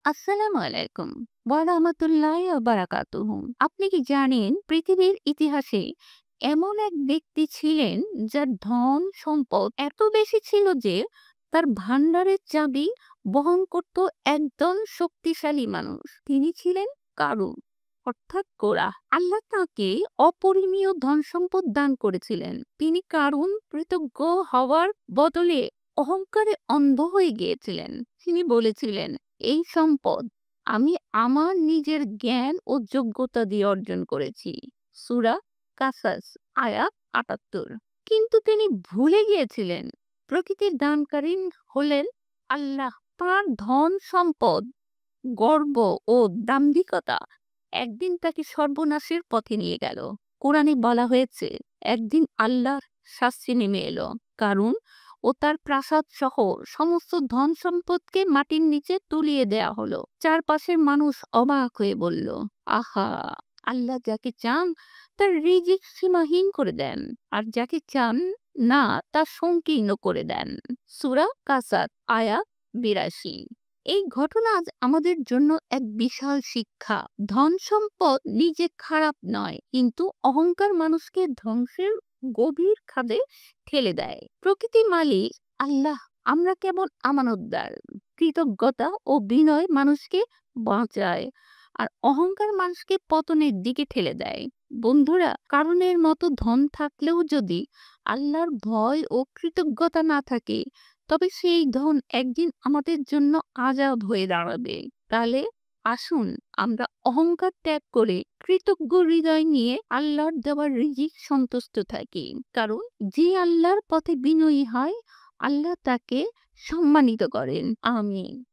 আসসালামু আলাইকুম ওয়া রাহমাতুল্লাহি ওয়া বারাকাতুহু। আপনি কি জানেন পৃথিবীর ইতিহাসে এমন এক ব্যক্তি ছিলেন যার ধন সম্পদ এত বেশি ছিল যে তার ভান্ডারের চাবি বহন করত একজন শক্তিশালী মানুষ। তিনি ছিলেন কারুন, অর্থাৎ কোরা। আল্লাহ তাকে অপরিমেয় ধন সম্পদ দান করেছিলেন। তিনি কারুন কৃতজ্ঞ হওয়ার বদলে অহংকারে অন্ধ হয়ে গিয়েছিলেন। তিনি বলেছিলেন, এই সম্পদ আমি আমার নিজের জ্ঞান ও যোগ্যতা দিয়ে অর্জন করেছি। সূরা কাসাস আয়াত ৭৮। কিন্তু তিনি ভুলে গিয়েছিলেন প্রকৃতির দানকারী হলেন আল্লাহ। তার ধন সম্পদ, গর্ব ও দাম্ভিকতা একদিন তাকে সর্বনাশের পথে নিয়ে গেল। কোরআনে বলা হয়েছে, একদিন আল্লাহর শাস্তি নেমে এলো কারণ ও তার প্রাসাদ সহ সমস্ত ধন সম্পদকে মাটির নিচে তুলিয়ে দেয়া হলো। চারপাশের মানুষ অবাক হয়ে বলল, আহা! আল্লাহ যাকে চান তার রিজিক সীমাহীন করে দেন, আর যাকে চান না তা সংকীর্ণ করে দেন। সূরা কাসাস আয়াত ৮২। এই ঘটনা আজ আমাদের জন্য এক বিশাল শিক্ষা। ধন সম্পদ নিজে খারাপ নয়, কিন্তু অহংকার মানুষকে ধ্বংসের গভীর খাদে ঠেলে দেয়। প্রকৃতি মালিক আল্লাহ, আমরা কেবল আমানতদার। কৃতজ্ঞতা ও বিনয় মানুষকে বাঁচায়, আর অহংকার মানুষকে পতনের দিকে ঠেলে দেয়। বন্ধুরা, কারণের মতো ধন থাকলেও যদি আল্লাহর ভয় ও কৃতজ্ঞতা না থাকে, তবে সেই ধন একদিন আমাদের জন্য আযাব হয়ে দাঁড়াবে। তাহলে আসুন আমরা অহংকার ত্যাগ করে কৃতজ্ঞ হৃদয় নিয়ে আল্লাহর দেওয়ার রিজিক সন্তুষ্ট থাকি। কারণ যে আল্লাহর পথে বিনয়ী হয়, আল্লাহ তাকে সম্মানিত করেন। আমিন।